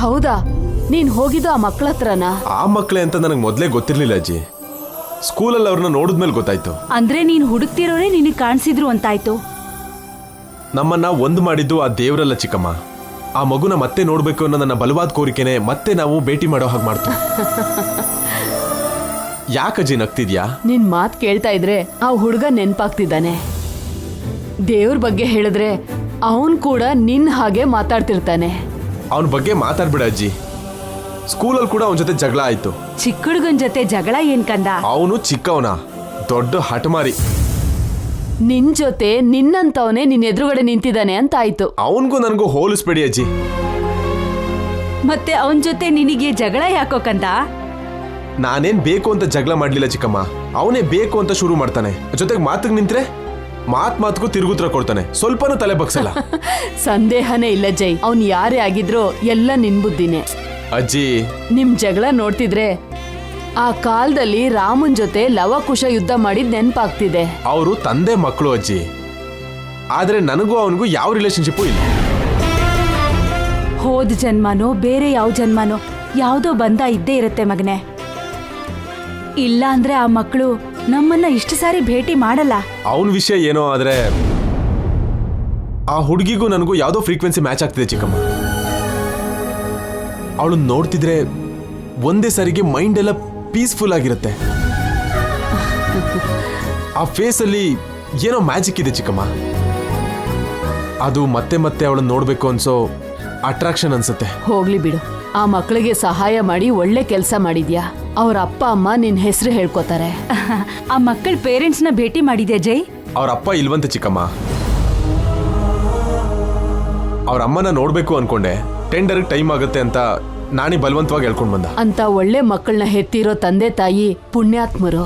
ಹೌದಾ? ನೀನ್ ಹೋಗಿದ್ದು ಆ ಮಕ್ಕಳ ಹತ್ರನಾ? ಆ ಮಕ್ಕಳೇ ಅಂತ ನನಗೆ ಮೊದಲೇ ಗೊತ್ತಿರ್ಲಿಲ್ಲ ಅಜ್ಜಿ. ಸ್ಕೂಲಲ್ಲಿ ಅವ್ರನ್ನ ನೋಡಿದ್ಮೇಲೆ ಗೊತ್ತಾಯ್ತು. ಅಂದ್ರೆ ನೀನ್ ಹುಡುಕ್ತಿರೋರೇ ನಿನಗೆ ಕಾಣಿಸಿದ್ರು ಅಂತಾಯ್ತು. ನಮ್ಮನ್ನ ಒಂದು ಮಾಡಿದ್ದು ಆ ದೇವರಲ್ಲ ಚಿಕ್ಕಮ್ಮ. ಆ ಮಗುನ ಮತ್ತೆ ನೋಡ್ಬೇಕು ಅನ್ನೋ ನನ್ನ ಬಲವಾದ ಕೋರಿಕೆನೆ ಮತ್ತೆ ನಾವು ಭೇಟಿ ಮಾಡೋ ಹಾಗೆ ಮಾಡ್ತು. ಯಾಕಜ್ಜಿ ನಗ್ತಿದ್ಯಾ? ನಿನ್ ಮಾತ್ ಕೇಳ್ತಾ ಇದ್ರೆ ಆ ಹುಡುಗ ನೆನ್ಪಾಗ್ತಿದ್ದಾನೆ. ದೇವ್ರ ಬಗ್ಗೆ ಹೇಳಿದ್ರೆ ಅವನ್ ಕೂಡ ನಿನ್ ಹಾಗೆ ಮಾತಾಡ್ತಿರ್ತಾನೆ. ಅವನ ಬಗ್ಗೆ ಮಾತಾಡ್ಬಿಡ ಅಜ್ಜಿ. ಸ್ಕೂಲಲ್ಲಿ ಕೂಡ ಅವನ ಜೊತೆ ಜಗಳ ಆಯ್ತು. ಚಿಕ್ಕ ಹುಡುಗನ್ ಜೊತೆ ಜಗಳ ಏನ್ ಕಂದ? ಅವನು ಚಿಕ್ಕವನ, ದೊಡ್ಡ ಹಠಮಾರಿ. ನಿನ್ ಜೊತೆ ನಿನ್ನಂತವನೇ ನಿನ್ ಎದುರುಗಡೆ ನಿಂತಿದ್ದಾನೆ ಅಂತ ಆಯ್ತು. ಅವನ್ಗೂ ನನಗೂ ಹೋಲಿಸ್ಬೇಡಿ ಅಜ್ಜಿ. ಮತ್ತೆ ಅವನ್ ಜೊತೆ ನಿನಗೆ ಜಗಳ ಯಾಕೋ ಕಂದ? ನಾನೇನ್ ಬೇಕು ಅಂತ ಜಗಳ ಮಾಡ್ಲಿಲ್ಲ ಚಿಕ್ಕಮ್ಮ. ಅವನೇ ಬೇಕು ಅಂತ ಶುರು ಮಾಡ್ತಾನೆ. ಜೊತೆಗೆ ಮಾತಿಗೆ ನಿಂತ್ರೆ ಮಾತ್ಗೂ ತಿರುಗುತ್ತರ ಕೊಡ್ತಾನೆ. ಸ್ವಲ್ಪನೂ ತಲೆ ಬಗ್ಸಲ್ಲ. ಸಂದೇಹನೇ ಇಲ್ಲ ಜೈ, ಅವನ್ ಯಾರೇ ಆಗಿದ್ರೋ ಎಲ್ಲ ನಿನ್ ಬುದ್ಧಿನೇ. ಅಜ್ಜಿ, ನಿಮ್ ಜಗಳ ನೋಡ್ತಿದ್ರೆ ಆ ಕಾಲದಲ್ಲಿ ರಾಮನ್ ಜೊತೆ ಲವಕುಶ ಯುದ್ಧ ಮಾಡಿದ್ ನೆನ್ಪಾಗ್ತಿದೆ. ಅವರು ತಂದೆ ಮಕ್ಕಳು ಅಜ್ಜಿ. ಆದ್ರೆ ನನಗೂ ಅವನಿಗೂ ಯಾವ ರಿಲೇಶನ್ಶಿಪ್ಪು ಇಲ್ಲ. ಹೋದ ಜನ್ಮನೋ ಬೇರೆ ಯಾವ ಜನ್ಮನೋ ಯಾವ್ದೋ ಬಂಧ ಇದ್ದೇ ಇರುತ್ತೆ ಮಗನೆ. ಇಲ್ಲ ಅಂದ್ರೆ ಆ ಮಕ್ಕಳು ನಮ್ಮನ್ನ ಇಷ್ಟು ಸಾರಿ ಭೇಟಿ ಮಾಡಲ್ಲ. ಅವನ ವಿಷಯ ಏನೋ, ಆದ್ರೆ ಆ ಹುಡುಗಿಗೂ ನನಗೂ ಯಾವ್ದೋ ಫ್ರೀಕ್ವೆನ್ಸಿ ಮ್ಯಾಚ್ ಆಗ್ತಿದೆ ಚಿಕ್ಕಮ್ಮ. ಅವಳು ನೋಡ್ತಿದ್ರೆ ಒಂದೇ ಸಾರಿಗೆ ಮೈಂಡ್ ಎಲ್ಲ ಪೀಸ್ಫುಲ್ ಆಗಿರುತ್ತೆ. ಆ ಫೇಸ್ ಅಲ್ಲಿ ಏನೋ ಮ್ಯಾಜಿಕ್ ಇದೆ ಚಿಕ್ಕಮ್ಮ. ಅದು ಮತ್ತೆ ಮತ್ತೆ ಅವಳನ್ನ ನೋಡ್ಬೇಕು ಅನ್ಸೋ ಅಟ್ರಾಕ್ಷನ್ ಅನ್ಸುತ್ತೆ. ಹೋಗ್ಲಿ ಬಿಡು, ಆ ಮಕ್ಕಳಿಗೆ ಸಹಾಯ ಮಾಡಿ ಒಳ್ಳೆ ಕೆಲಸ ಮಾಡಿದ್ಯಾ. ಅವ್ರ ಅಪ್ಪ ಅಮ್ಮ ನಿನ್ ಹೆಸರು ಹೇಳ್ಕೊತಾರೆ. ಆ ಮಕ್ಕಳ ಪೇರೆಂಟ್ಸ್ ನ ಭೇಟಿ ಮಾಡಿದ್ಯಾ ಜೈ? ಅವ್ರ ಅಪ್ಪ ಇಲ್ವಂತೆ ಚಿಕ್ಕಮ್ಮ. ಅವ್ರ ಅಮ್ಮನ ನೋಡ್ಬೇಕು ಅನ್ಕೊಂಡೆ. ಟೆಂಡರ್ ಟೈಮ್ ಆಗುತ್ತೆ ಅಂತ ನಾನೇ ಬಲವಂತವಾಗಿ ಹೇಳ್ಕೊಂಡ್ ಬಂದ. ಅಂತ ಒಳ್ಳೆ ಮಕ್ಕಳನ್ನ ಹೆತ್ತಿರೋ ತಂದೆ ತಾಯಿ ಪುಣ್ಯಾತ್ಮರು.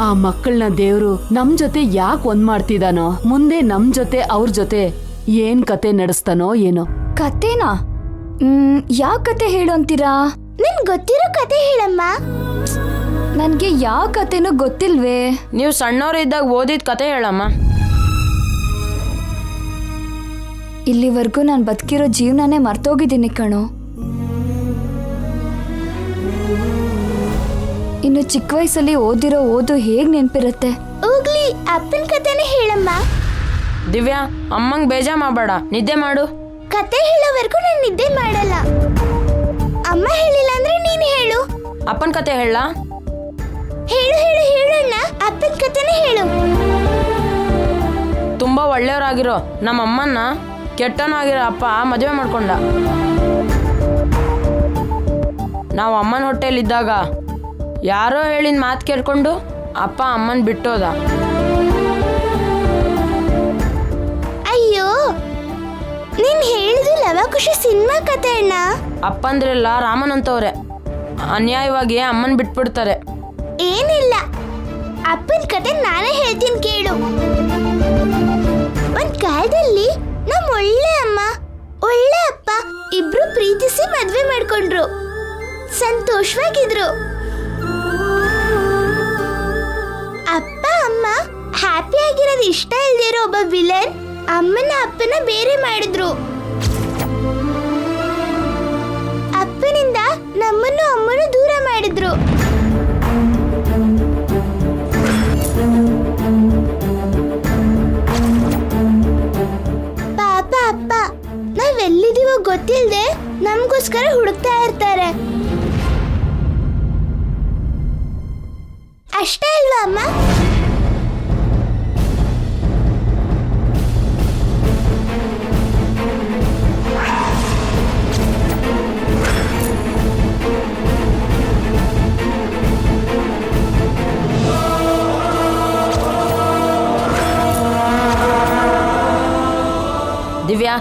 ಆ ಮಕ್ಕಳನ್ನ ದೇವ್ರು ನಮ್ ಜೊತೆ ಯಾಕೆ ಒಂದ್ ಮಾಡ್ತಿದಾನೋ, ಮುಂದೆ ನಮ್ ಜೊತೆ ಅವ್ರ ಜೊತೆ ಏನ್ ಕತೆ ನಡೆಸ್ತಾನೋ ಏನೋ. ಕತೆನಾ? ಯಾವ ಕತೆ ಹೇಳು ಅಂತೀರಾ? ನಿನ್ ಗೊತ್ತಿರೋ ಕತೆ ಹೇಳಮ್ಮ. ನನ್ಗೆ ಯಾವ ಕತೆನೂ ಗೊತ್ತಿಲ್ವೇ. ನೀವು ಸಣ್ಣವರಿದ್ದಾಗ ಓದಿದ ಕತೆ ಹೇಳಮ್ಮ. ಇಲ್ಲಿವರೆಗೂ ನಾನು ಬದುಕಿರೋ ಜೀವನನೇ ಮರ್ತೋಗಿದ್ದೀನಿ ಕಣೋ. ಇನ್ನು ಚಿಕ್ಕ ವಯಸ್ಸಲ್ಲಿ ಓದಿರೋ ಓದು ಹೇಗ್ ನೆನ್ಪಿರುತ್ತೆ? ಹೋಗ್ಲಿ, ಅಪ್ಪನ ಕತೆನೇ ಹೇಳಮ್ಮ. ದಿವ್ಯಾ, ಅಮ್ಮಂಗ್ ಬೇಜಾರ್ ಮಾಡಬೇಡ, ನಿದ್ದೆ ಮಾಡು. ಕತೆ ಹೇಳೋವರೆಗೂ ನಾನು ನಿದ್ದೆ ಮಾಡಲ್ಲ. ಅಮ್ಮ ಹೇಳಿಲ್ಲ ಅಂದ್ರೆ ನೀನ್ ಹೇಳು. ಅಪ್ಪನ ಕತೆ ಹೇಳ. ಹೇಳು ಹೇಳು ಹೇಳಣ್ಣ, ಅಪ್ಪನ ಕತೆನೇ ಹೇಳು. ತುಂಬಾ ಒಳ್ಳೆಯವರಾಗಿರೋ ನಮ್ಮ ಅಮ್ಮನ್ನ ಕೆಟ್ಟನಾಗಿರೋ ಅಪ್ಪ ಮದುವೆ ಮಾಡ್ಕೊಂಡ. ನಾವು ಅಮ್ಮನ ಹೊಟ್ಟೆಲಿದ್ದಾಗ ಯಾರೋ ಹೇಳಿದ ಮಾತು ಕೇಳ್ಕೊಂಡು ಅಪ್ಪ ಅಮ್ಮನ್ ಬಿಟ್ಟೋದ. ಅಯ್ಯೋ, ನೀನ್ ಹೇಳಿದ ಲವಕುಶ ಸಿನಿಮಾ ಕತೆ ಅಣ್ಣ. ಅಪ್ಪಂದ್ರೆಲ್ಲ ರಾಮನಂತವ್ರೆ, ಅನ್ಯಾಯವಾಗಿ ಅಮ್ಮನ್ ಬಿಟ್ಬಿಡ್ತಾರೆ. ಏನಿಲ್ಲ, ಅಪ್ಪನ ಕತೆ ನಾನೇ ಹೇಳ್ತೀನಿ ಕೇಳು. ಒಂದ್ ಕಾಲದಲ್ಲಿ ನಮ್ ಒಳ್ಳೆ ಅಮ್ಮ ಒಳ್ಳೆ ಅಪ್ಪ ಇಬ್ರು ಪ್ರೀತಿಸಿ ಮದ್ವೆ ಮಾಡ್ಕೊಂಡ್ರು. ಸಂತೋಷವಾಗಿದ್ರು. ಅಪ್ಪ ಅಮ್ಮ ಹ್ಯಾಪಿ ಆಗಿರೋದು ಇಷ್ಟ ಇಲ್ದಿರೋ ಒಬ್ಬ ವಿಲನ್ ಅಮ್ಮನ ಅಪ್ಪನ ಬೇರೆ ಮಾಡಿದ್ರು. ಅಪ್ಪನಿಂದ ನಮ್ಮನ್ನು ಅಮ್ಮನು ದೂರ ಮಾಡಿದ್ರು. ಪಾಪ ಅಪ್ಪ ನಾವೆಲ್ಲಿದೀವೋ ಗೊತ್ತಿಲ್ಲದೆ ನಮಗೋಸ್ಕರ ಹುಡುಕ್ತಾ ಇರ್ತಾರೆ. ಅಷ್ಟೇ ಅಲ್ವಾ ಅಮ್ಮ? ದಿವ್ಯಾ,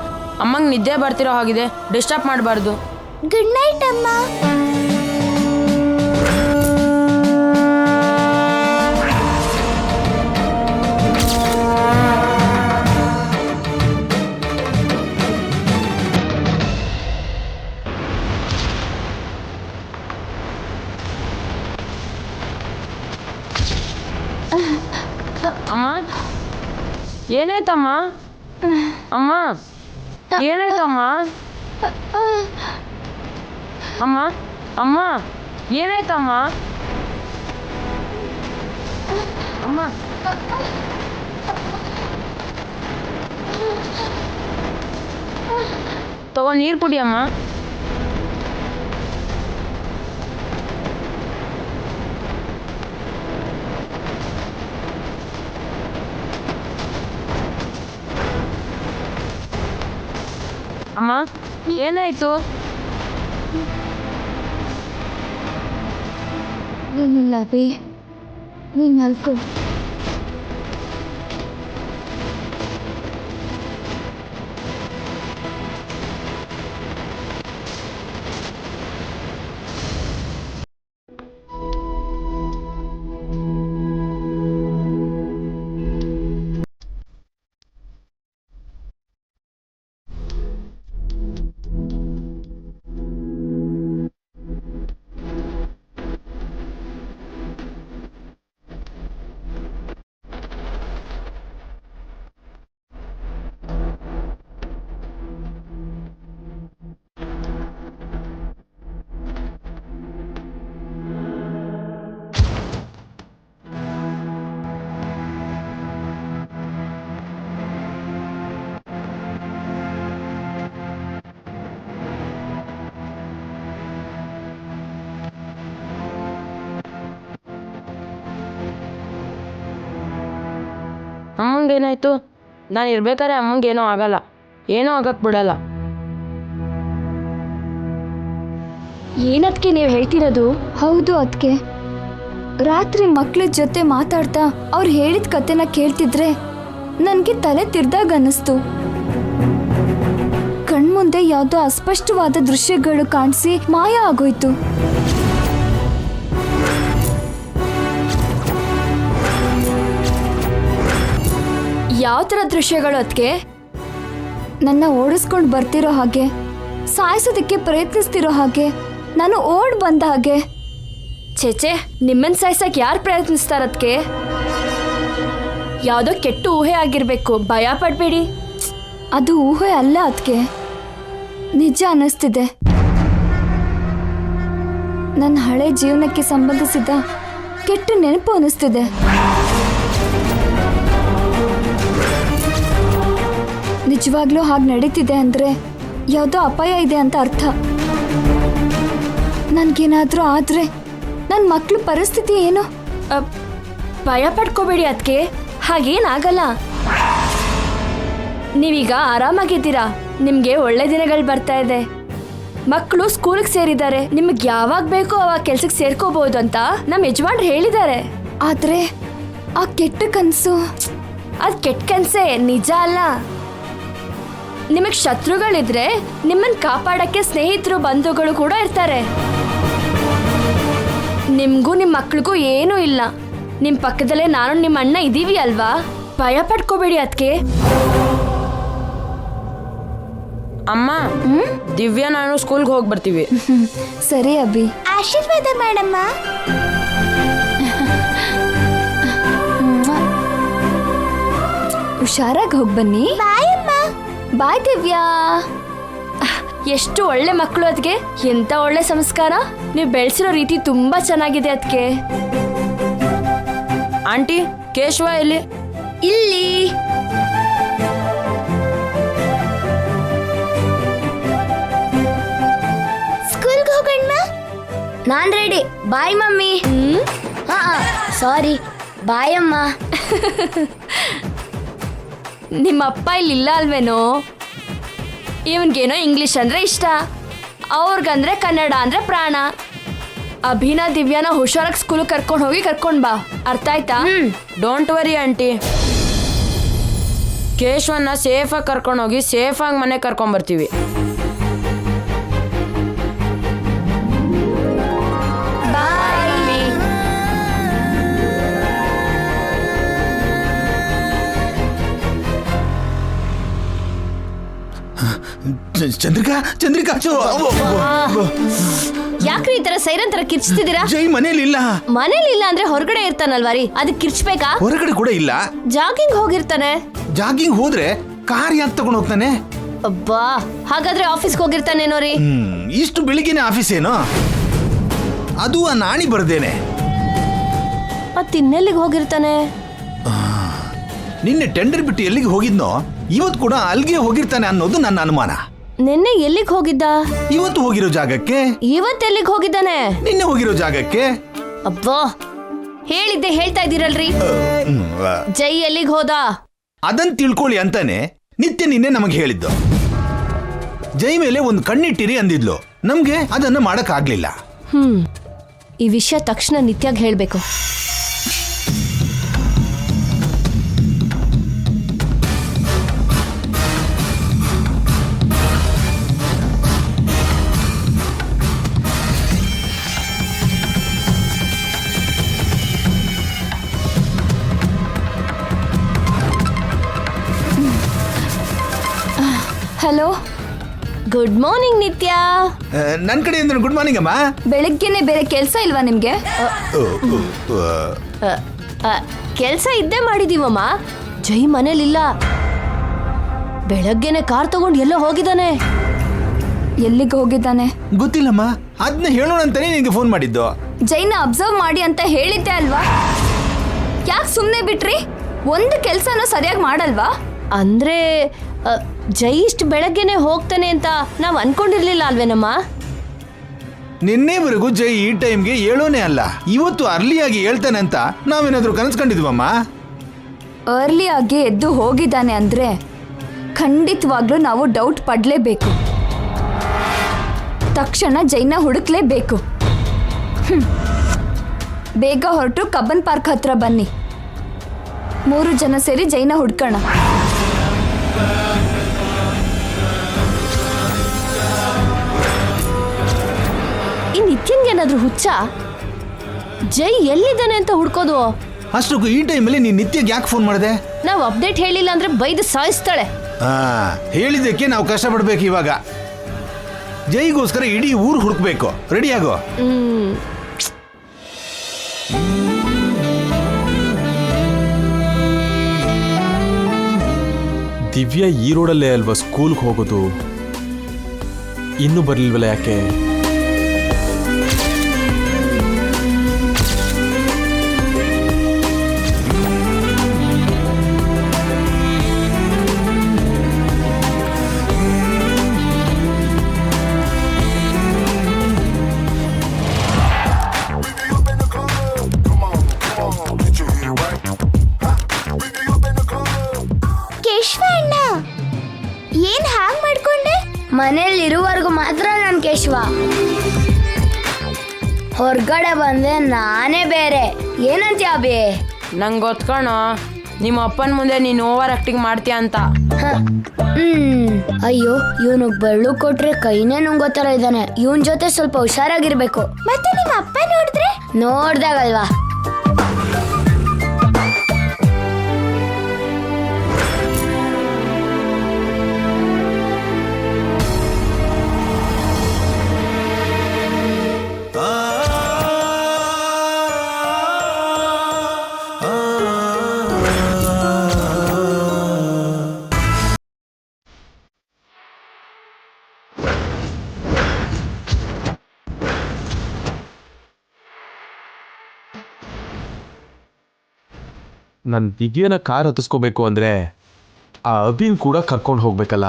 ಅಮ್ಮಂಗೆ ನಿದ್ದೆ ಬರ್ತಿರೋ ಹಾಗಿದೆ, ಡಿಸ್ಟರ್ಬ್ ಮಾಡಬಾರ್ದು. ಗುಡ್ ನೈಟ್ ಅಮ್ಮ. ಅಮ್ಮ, ಏನಾಯ್ತಮ್ಮ? ಅಮ್ಮ, ಏನಾಯ್ತಮ್ಮ? ಅಮ್ಮ ಅಮ್ಮ ಏನಾಯ್ತಮ್ಮ? ಅಮ್ಮ ತಗೋ ನೀರು ಕುಡಿ ಅಮ್ಮ. ಅಮ್ಮ ಏನಾಯ್ತು? ಏನಿಲ್ಲ ಅಭಿ, ನೀನು ಅಲ್ಕೋ. ಅಮ್ಮಂಗೇನಾಯ್ತು? ನಾನು ಇರ್ಬೇಕಾದ್ರೆ ಅಮ್ಮಂಗೇನೋ ಆಗಲ್ಲ, ಏನೂ ಆಗಕ್ಕೆ ಬಿಡಲ್ಲ. ಏನದ್ಕೆ ನೀವು ಹೇಳ್ತಿರೋದು? ಹೌದು ಅದಕ್ಕೆ ರಾತ್ರಿ ಮಕ್ಳ ಜೊತೆ ಮಾತಾಡ್ತಾ ಅವ್ರು ಹೇಳಿದ ಕತೆನ ಕೇಳ್ತಿದ್ರೆ ನನಗೆ ತಲೆ ತಿರ್ದಾಗ ಅನ್ನಿಸ್ತು. ಕಣ್ಮುಂದೆ ಯಾವುದೋ ಅಸ್ಪಷ್ಟವಾದ ದೃಶ್ಯಗಳು ಕಾಣಿಸಿ ಮಾಯ ಆಗೋಯ್ತು. ಯಾವ ಥರ ದೃಶ್ಯಗಳು ಅದಕ್ಕೆ? ನನ್ನ ಓಡಿಸ್ಕೊಂಡು ಬರ್ತಿರೋ ಹಾಗೆ, ಸಾಯಿಸೋದಕ್ಕೆ ಪ್ರಯತ್ನಿಸ್ತಿರೋ ಹಾಗೆ, ನಾನು ಓಡ್ ಬಂದ ಹಾಗೆ. ಚೇಚೆ, ನಿಮ್ಮನ್ನ ಸಾಯ್ಸಕ್ಕೆ ಯಾರು ಪ್ರಯತ್ನಿಸ್ತಾರದಕ್ಕೆ? ಯಾವುದೋ ಕೆಟ್ಟ ಊಹೆ ಆಗಿರ್ಬೇಕು, ಭಯ ಪಡಬೇಡಿ. ಅದು ಊಹೆ ಅಲ್ಲ ಅದಕ್ಕೆ, ನಿಜ ಅನ್ನಿಸ್ತಿದೆ. ನನ್ನ ಹಳೆ ಜೀವನಕ್ಕೆ ಸಂಬಂಧಿಸಿದ ಕೆಟ್ಟ ನೆನಪು ಅನ್ನಿಸ್ತಿದೆ. ನಿಜವಾಗ್ಲೂ ಹಾಗೆ ನಡೀತಿದೆ ಅಂದರೆ ಯಾವುದೋ ಅಪಾಯ ಇದೆ ಅಂತ ಅರ್ಥ. ನನಗೇನಾದರೂ ಆದರೆ ನನ್ನ ಮಕ್ಕಳ ಪರಿಸ್ಥಿತಿ ಏನು? ಭಯ ಪಡ್ಕೋಬೇಡಿ ಅದಕ್ಕೆ, ಹಾಗೇನಾಗಲ್ಲ. ನೀವೀಗ ಆರಾಮಾಗಿದ್ದೀರಾ, ನಿಮಗೆ ಒಳ್ಳೆ ದಿನಗಳು ಬರ್ತಾ ಇದೆ. ಮಕ್ಕಳು ಸ್ಕೂಲಿಗೆ ಸೇರಿದ್ದಾರೆ, ನಿಮಗೆ ಯಾವಾಗ ಬೇಕೋ ಅವಾಗ ಕೆಲ್ಸಕ್ಕೆ ಸೇರ್ಕೋಬಹುದು ಅಂತ ನಮ್ಮ ಯಜಮಾನ್ರು ಹೇಳಿದ್ದಾರೆ. ಆದರೆ ಆ ಕೆಟ್ಟ ಕನಸು, ಅದು ಕೆಟ್ಟ ಕನಸೇ, ನಿಜ ಅಲ್ಲ. ನಿಮಗೆ ಶತ್ರುಗಳಿದ್ರೆ ನಿಮ್ಮನ್ನು ಕಾಪಾಡಕ್ಕೆ ಸ್ನೇಹಿತರು ಬಂಧುಗಳು ಕೂಡ ಇರ್ತಾರೆ. ನಿಮಗೂ ನಿಮ್ಮ ಮಕ್ಳಿಗೂ ಏನೂ ಇಲ್ಲ. ನಿಮ್ಮ ಪಕ್ಕದಲ್ಲೇ ನಾನು ನಿಮ್ಮ ಅಣ್ಣ ಇದ್ದೀವಿ ಅಲ್ವಾ? ಭಯ ಪಡ್ಕೋಬೇಡಿ ಅದಕ್ಕೆ. ಅಮ್ಮ, ದಿವ್ಯಾ ನಾನು ಸ್ಕೂಲ್ಗೆ ಹೋಗಿ ಬರ್ತೀವಿ. ಸರಿ ಅಭಿ. ಆಶೀರ್ವಾದ ಮಾಡಮ್ಮ. ಹುಷಾರಾಗಿ ಹೋಗಿ ಬನ್ನಿ. ಬಾಯ್ ಅಮ್ಮ. ಬಾಯ್ ದಿವ್ಯಾ. ಎಷ್ಟು ಒಳ್ಳೆ ಮಕ್ಕಳು ಅದಕ್ಕೆ, ಎಂತ ಒಳ್ಳೆ ಸಂಸ್ಕಾರ. ನೀವು ಬೆಳೆಸಿರೋ ರೀತಿ ತುಂಬಾ ಚೆನ್ನಾಗಿದೆ ಅದಕ್ಕೆ. ಆಂಟಿ, ಕೇಶವ ಎಲ್ಲಿ? ಇಲ್ಲಿ. ಸ್ಕೂಲ್ಗೆ ಹೋಗೋಣ. ನಾನ್ ರೆಡಿ. ಬಾಯ್ ಮಮ್ಮಿ. ಸಾರಿ, ಬಾಯ್ ಅಮ್ಮ. ನಿಮ್ಮ ಅಪ್ಪ ಇಲ್ಲಿಲ್ಲ ಅಲ್ವೇನೋ? ಇವನ್ಗೇನೋ ಇಂಗ್ಲಿಷ್ ಅಂದ್ರೆ ಇಷ್ಟ, ಅವ್ರಿಗಂದ್ರೆ ಕನ್ನಡ ಅಂದ್ರೆ ಪ್ರಾಣ. ಅಭಿನ ದಿವ್ಯಾನ ಹುಷಾರಾಗಿ ಸ್ಕೂಲ್ ಕರ್ಕೊಂಡು ಹೋಗಿ ಕರ್ಕೊಂಡ್ ಬಾ, ಅರ್ಥ ಆಯ್ತಾ? ಡೋಂಟ್ ವರಿ ಆಂಟಿ, ಕೇಶವನ್ನ ಸೇಫಾಗಿ ಕರ್ಕೊಂಡೋಗಿ ಸೇಫಾಗಿ ಮನೆ ಕರ್ಕೊಂಬರ್ತೀವಿ. ಚಂದ್ರಿಕಾ, ಚಂದ್ರಿಕಾ, ಯಾಕ್ರಿ ಈ ತರ ಸೈರನ್ ತರ ಕಿರ್ಚ್ತಿದ್ದೀರಾ? ಜೈ ಮನೇಲಿಲ್ಲ. ಮನೇಲಿಲ್ಲ ಅಂದ್ರೆ ಹೊರಗಡೆ ಇರ್ತಾನಲ್ವಾ ರೀ, ಅದಕ್ಕೆ ಕಿರ್ಚ್ಬೇಕಾ? ಹೊರಗಡೆ ಕೂಡ ಇಲ್ಲ. ಜಾಗಿಂಗ್ ಹೋಗಿರ್ತಾನೆ. ಜಾಗಿಂಗ್ ಹೋದ್ರೆ ಕಾರ್ ಯಾಕೆ ತಗೊಂಡು ಹೋಗ್ತಾನೆ? ಅಬ್ಬಾ, ಹಾಗಾದ್ರೆ ಆಫೀಸ್ಗೆ ಹೋಗಿರ್ತಾನೇನೋ ರೀ. ಇಷ್ಟು ಬೆಳಿಗ್ಗೆನೆ ಆಫೀಸ್ ಏನೋ, ಅದು ಆ ನಾಣಿ ಬರ್ದೇನೆ. ಮತ್ತಿನ್ನೆಲ್ಲಿಗೆ ಹೋಗಿರ್ತಾನೆ? ನಿನ್ನೆ ಟೆಂಡರ್ ಬಿಟ್ಟು ಎಲ್ಲಿಗೆ ಹೋಗಿದ್ನೋ ಇವತ್ತು ಕೂಡ ಅಲ್ಲಿಗೆ ಹೋಗಿರ್ತಾನೆ ಅನ್ನೋದು ನನ್ನ ಅನುಮಾನ. ನಿನ್ನೆ ಎಲ್ಲಿಗೆ ಹೋಗಿದ್ದ? ಇವತ್ತು ಹೋಗಿರೋ ಜಾಗಕ್ಕೆ. ಇವತ್ತೆಲ್ಲಿಗೆ ಹೋಗಿದ್ದಾನೆ? ನಿನ್ನೆ ಹೋಗಿರೋ ಜಾಗಕ್ಕೆ. ಅಬ್ಬಾ, ಹೇಳಿದ್ದೆ ಹೇಳ್ತಾ ಇದ್ದೀರಲ್ರಿ. ಜೈ ಎಲ್ಲಿಗೆ ಹೋದ? ಅದನ್ ತಿಳ್ಕೊಳ್ಳಿ ಅಂತಾನೆ ನಿತ್ಯ ನಿನ್ನೆ ನಮಗೆ ಹೇಳಿದ್ದು. ಜೈ ಮೇಲೆ ಒಂದು ಕಣ್ಣಿಟ್ಟಿರಿ ಅಂದಿದ್ಲು. ನಮ್ಗೆ ಅದನ್ನ ಮಾಡಕ್ ಆಗ್ಲಿಲ್ಲ. ಈ ವಿಷಯ ತಕ್ಷಣ ನಿತ್ಯಾಗ್ ಹೇಳ್ಬೇಕು. ಹಲೋ, ಗುಡ್ ಮಾರ್ನಿಂಗ್ ನಿತ್ಯ. ನನ್ ಕಡೆಯಿಂದ ಗುಡ್ ಮಾರ್ನಿಂಗ್ ಅಮ್ಮ. ಬೆಳಗ್ಗೆನೆ ಬೇರೆ ಕೆಲಸ ಇಲ್ವಾ ನಿಮ್ಗೆ? ಕೆಲಸ ಇದ್ದೇ ಮಾಡಿದೀವಮ್ಮ. ಜೈ ಮನೇಲಿಲ್ಲ. ಬೆಳಗ್ಗೆನೆ ಕಾರ್ ತಗೊಂಡು ಎಲ್ಲೋ ಹೋಗಿದ್ದಾನೆ. ಎಲ್ಲಿಗೆ ಹೋಗಿದ್ದಾನೆ ಗೊತ್ತಿಲ್ಲಮ್ಮ. ಅದನ್ನ ಹೇಳೋಣ ಅಂತಾನೆ ನಿಂಗೆ ಫೋನ್ ಮಾಡಿದ್ದು. ಜೈನ ಅಬ್ಸರ್ವ್ ಮಾಡಿ ಅಂತ ಹೇಳಿದ್ದೆ ಅಲ್ವಾ? ಯಾಕೆ ಸುಮ್ಮನೆ ಬಿಟ್ರಿ? ಒಂದು ಕೆಲಸನೂ ಸರಿಯಾಗಿ ಮಾಡಲ್ವಾ? ಅಂದ್ರೆ ಜೈ ಇಷ್ಟು ಬೆಳಗ್ಗೆನೆ ಹೋಗ್ತಾನೆ ಅಂತ ನಾವು ಅನ್ಕೊಂಡಿರ್ಲಿಲ್ಲ ಅಲ್ವೇನಮ್ಮ? ನಿನ್ನೆವರೆಗೂ ಜೈ ಈ ಟೈಮ್ಗೆ ಹೇಳೋನೇ ಅಲ್ಲ. ಇವತ್ತು ಅರ್ಲಿಯಾಗಿ ಹೇಳ್ತಾನೆ ಅಂತ ನಾವೇನಾದ್ರೂ ಕನಸ್ಕೊಂಡಿದ್ವಮ್ಮ? ಅರ್ಲಿ ಆಗಿ ಎದ್ದು ಹೋಗಿದ್ದಾನೆ ಅಂದ್ರೆ ಖಂಡಿತವಾಗ್ಲೂ ನಾವು ಡೌಟ್ ಪಡ್ಲೇಬೇಕು. ತಕ್ಷಣ ಜೈನ ಹುಡುಕ್ಲೇಬೇಕು. ಬೇಗ ಹೊರಟು ಕಬ್ಬನ್ ಪಾರ್ಕ್ ಹತ್ರ ಬನ್ನಿ. 3 ಜನ ಸೇರಿ ಜೈನ ಹುಡ್ಕೋಣ. ಈ ನಿತ್ಯನ್ಗೇನಾದ್ರೂ ಹುಚ್ಚ? ಜೈ ಎಲ್ಲಿದ್ದಾನೆ ಅಂತ ಹುಡ್ಕೋದು? ಅಷ್ಟಕ್ಕೂ ಈ ಟೈಮಲ್ಲಿ ನೀನ್ ನಿತ್ಯಗೆ ಯಾಕೆ ಫೋನ್ ಮಾಡಿದೆ? ನಾವು ಅಪ್ಡೇಟ್ ಹೇಳಿಲ್ಲ ಅಂದ್ರೆ ಬೈದು ಸಾಯಿಸ್ತಾಳೆ. ಹೇಳಿದ್ದಕ್ಕೆ ನಾವು ಕಷ್ಟಪಡ್ಬೇಕು ಇವಾಗ. ಜೈಗೋಸ್ಕರ ಇಡೀ ಊರು ಹುಡುಕ್ಬೇಕು. ರೆಡಿ ಆಗೋ. ದಿವ್ಯಾ ಈ ರೋಡಲ್ಲೇ ಅಲ್ವಾ ಸ್ಕೂಲ್ಗೆ ಹೋಗೋದು? ಇನ್ನೂ ಬರ್ಲಿಲ್ವಲ್ಲ ಯಾಕೆ? ಏನ್ ಹಾಗೆ ಮಾಡ್ಕೊಂಡೆ? ಮನೇಲಿರುವವರೆಗೂ ಮಾತ್ರ ನಾನು ಕೇಶವ. ಹೊರಗಡೆ ಬಂದೆ ನಾನೇ ಬೇರೆ. ಏನಂತೀಯ ಅಭಿ? ನಂಗೆ ಗೊತ್ಕಣೋ, ನಿಮ್ಮ ಅಪ್ಪನ ಮುಂದೆ ನೀನು ಓವರ್ ಆಕ್ಟಿಂಗ್ ಮಾಡ್ತೀಯ ಅಂತ. ಅಯ್ಯೋ, ಇವನು ಬೆಳ್ಳು ಕೊಟ್ರೆ ಕೈನೇ ನುಂಗೋತರ ಇದ್ದಾನೆ. ಇವನ್ ಜೊತೆ ಸ್ವಲ್ಪ ಹುಷಾರಾಗಿರ್ಬೇಕು. ಮತ್ತೆ ನಿಮ್ಮ ಅಪ್ಪ ನೋಡಿದ್ರೆ? ನೋಡ್ದಾಗಲ್ವಾ? ನನ್ನ ದಿವ್ಯನ ಕಾರ್ ಹತ್ತಿಸ್ಕೋಬೇಕು ಅಂದ್ರೆ ಆ ಅಭಿನ್ ಕೂಡ ಕರ್ಕೊಂಡು ಹೋಗ್ಬೇಕಲ್ಲ.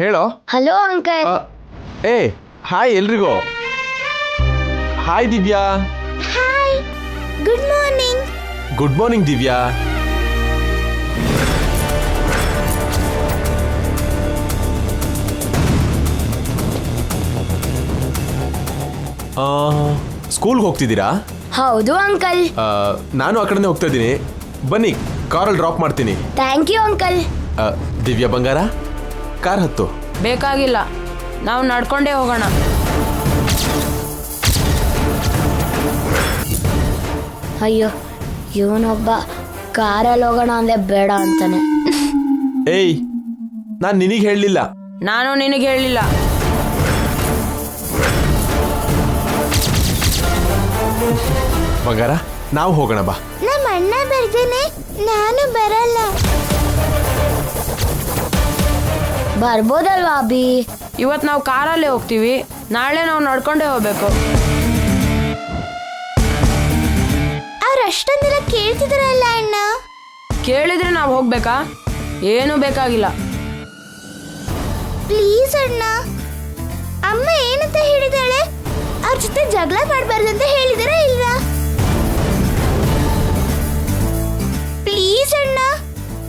ಹೇಳೋ. Hello uncle. ಏ ಹಾಯ್ ಎಲ್ರಿಗೂ. Hi Divya. Hi, good morning. Good morning Divya. ಸ್ಕೂಲ್ಗೆ ಹೋಗ್ತಿದ್ದೀರಾ? ಹೌದು ಅಂಕಲ್. ನಾನು ಆ ಕಡೆನೇ ಹೋಗ್ತಾ ಇದ್ದೀನಿ. ಬನ್ನಿ, ಕಾರಲ್ಲಿ ಡ್ರಾಪ್ ಮಾಡ್ತೀನಿ. Thank you uncle. ದಿವ್ಯಾ ಬಂಗಾರ, ಕಾರ್ ಹತ್ತು. ಬೇಕಾಗಿಲ್ಲ, ನಾವು ನಡ್ಕೊಂಡೇ ಹೋಗೋಣ. ಅಯ್ಯೋ, ಇವನೊಬ್ಬ ಕಾರಲ್ಲಿ ಹೋಗೋಣ ಅಂದ್ರೆ ಬೇಡ ಅಂತಾನೆ. ಏಯ್, ನಾನು ನಿನಗೆ ಹೇಳಲಿಲ್ಲ. ನಾನು ನಿನಗೆ ಹೇಳಿಲ್ಲ. ಬಂಗಾರ ನಾವು ಹೋಗೋಣ ಬಾ. ನಮ್ಮ ಅಣ್ಣ ಬರ್ದೇನೆ, ನಾನು ಬರಲ್ಲ. ಬರ್ಬೋದಲ್ವಾ ಅಭಿ? ಇವತ್ತು ನಾವು ಕಾರಲ್ಲೇ ಹೋಗ್ತೀವಿ, ನಾಳೆ ನಾವು ನಡ್ಕೊಂಡೇ ಹೋಗ್ಬೇಕು. ಅವ್ರು ಅಷ್ಟೊಂದೆಲ್ಲ ಕೇಳ್ತಿದಾರಲ್ಲ ಅಣ್ಣ. ಕೇಳಿದ್ರೆ ನಾವು ಹೋಗ್ಬೇಕಾ? ಏನೂ ಬೇಕಾಗಿಲ್ಲ. ಪ್ಲೀಸ್ ಅಣ್ಣ. ಅಮ್ಮ ಏನಂತ ಹೇಳಿದಾಳೆ? ಅವ್ರ ಜೊತೆ ಜಗಳ ಮಾಡಬಾರ್ದು ಅಂತ ಹೇಳಿದಾರ ಇಲ್ಲ? ಪ್ಲೀಸ್ ಅಣ್ಣ,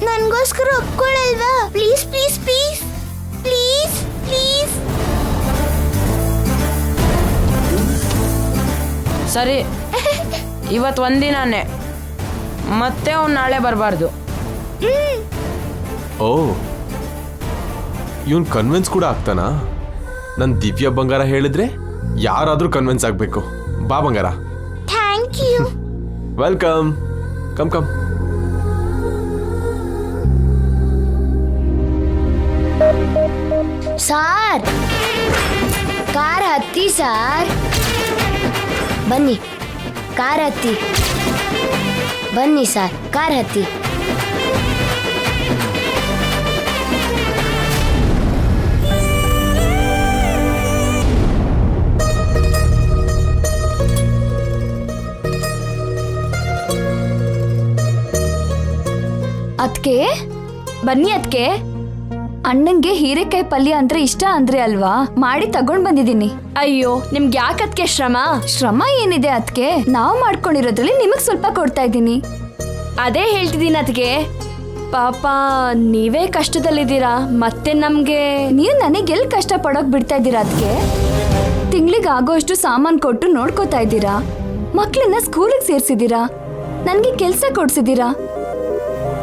ನನ್ಗೋಸ್ಕರ ಒಪ್ಕೊಳ್ಳಲ್ವಾ? Please please please please please. ಸರಿ, ಇವತ್ತು ಒಂದಿನಾನೇ, ಮತ್ತೆ ಅವ್ನು ನಾಳೆ ಬರಬಾರ್ದು. ಓ, ಇವನ್ ಕನ್ವಿನ್ಸ್ ಕೂಡ ಆಗ್ತಾನಾ? ನನ್ ದಿವ್ಯ ಬಂಗಾರ ಹೇಳಿದ್ರೆ ಯಾರಾದ್ರೂ ಕನ್ವಿನ್ಸ್ ಆಗ್ಬೇಕು. ಬಾ ಬಂಗಾರ. Thank you. Welcome. Come come. Sir, car ಹತ್ತಿ ಸಾರ್. ಬನ್ನಿ, ಕಾರ್ ಹತ್ತಿ. ಬನ್ನಿ ಸಾರ್, ಕಾರ್ ಹತ್ತಿ. ಅದ್ಕೆ ಬನ್ನಿ. ಅದ್ಕೆ ಅಣ್ಣಂಗೆ ಹೀರೆಕಾಯಿ ಪಲ್ಯ ಅಂದ್ರೆ ಇಷ್ಟ ಅಂದ್ರೆ ಅಲ್ವಾ, ಮಾಡಿ ತಗೊಂಡ್ ಬಂದಿದ್ದೀನಿ. ಅಯ್ಯೋ, ನಿಮ್ಗೆ ಯಾಕದ್ಕೆ ಶ್ರಮ? ಶ್ರಮ ಏನಿದೆ ಅದ್ಕೆ, ನಾವು ಮಾಡ್ಕೊಂಡಿರೋದ್ರಲ್ಲಿ ನಿಮಗ್ ಸ್ವಲ್ಪ ಕೊಡ್ತಾ ಇದ್ದೀನಿ. ಅದೇ ಹೇಳ್ತಿದ್ದೀನಿ ಅದ್ಕೆ. ಪಾಪ ನೀವೇ ಕಷ್ಟದಲ್ಲಿದ್ದೀರಾ, ಮತ್ತೆ ನಮ್ಗೆ ನೀವು ನನಗೆಲ್ಲಿ ಕಷ್ಟ ಪಡೋಕ್ ಬಿಡ್ತಾ ಇದ್ದೀರಾ? ಅದ್ಕೆ ತಿಂಗ್ಳಿಗೆ ಆಗೋಷ್ಟು ಸಾಮಾನ್ ಕೊಟ್ಟು ನೋಡ್ಕೋತಾ ಇದ್ದೀರಾ, ಮಕ್ಳನ್ನ ಸ್ಕೂಲಿಗೆ ಸೇರ್ಸಿದ್ದೀರಾ, ನನ್ಗೆ ಕೆಲ್ಸ ಕೊಡ್ಸಿದ್ದೀರಾ.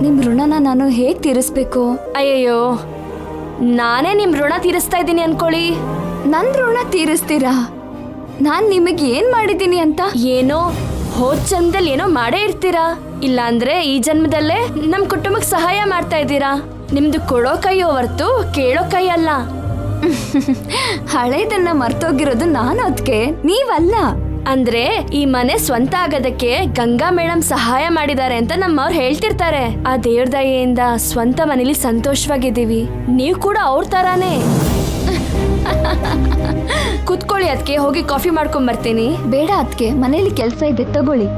ನಿಮ್ ಋಣನ ನಾನು ಹೇಗ್ ತೀರಿಸ್ಬೇಕು? ಅಯ್ಯಯ್ಯೋ, ನಾನೇ ನಿಮ್ ಋಣ ತೀರಿಸ್ತಾ ಇದ್ದೀನಿ ಅನ್ಕೊಳ್ಳಿ. ನನ್ ಋಣ ತೀರಿಸ್ತೀರಾ? ನಾನ್ ನಿಮಗೆ ಏನ್ ಮಾಡಿದ್ದೀನಿ ಅಂತ? ಏನೋ ಹೋದ್ ಜನ್ಮದಲ್ಲಿ ಏನೋ ಮಾಡೇ ಇರ್ತೀರಾ, ಇಲ್ಲ ಅಂದ್ರೆ ಈ ಜನ್ಮದಲ್ಲೇ ನಮ್ ಕುಟುಂಬಕ್ಕೆ ಸಹಾಯ ಮಾಡ್ತಾ ಇದ್ದೀರಾ. ನಿಮ್ದು ಕೊಡೋ ಕೈಯೋ ಹೊರ್ತು ಕೇಳೋ ಕೈ ಅಲ್ಲ. ಹಳೇದನ್ನ ಮರ್ತೋಗಿರೋದು ನಾನು, ಅದ್ಕೆ ನೀವಲ್ಲ. ಅಂದ್ರೆ ಈ ಮನೆ ಸ್ವಂತ ಆಗೋದಕ್ಕೆ ಗಂಗಾ ಮೇಡಮ್ ಸಹಾಯ ಮಾಡಿದ್ದಾರೆ ಅಂತ ನಮ್ಮವ್ರು ಹೇಳ್ತಿರ್ತಾರೆ. ಆ ದೇವ್ರ ದಯೆಯಿಂದ ಸ್ವಂತ ಮನೇಲಿ ಸಂತೋಷವಾಗಿದ್ದೀವಿ. ನೀವು ಕೂಡ ಅವ್ರ ತರಾನೇ. ಕುತ್ಕೊಳ್ಳಿ ಅದ್ಕೆ, ಹೋಗಿ ಕಾಫಿ ಮಾಡ್ಕೊಂಡ್ ಬರ್ತೀನಿ. ಬೇಡ ಅದ್ಕೆ, ಮನೇಲಿ ಕೆಲ್ಸ ಇದೆ, ತಗೊಳ್ಳಿ.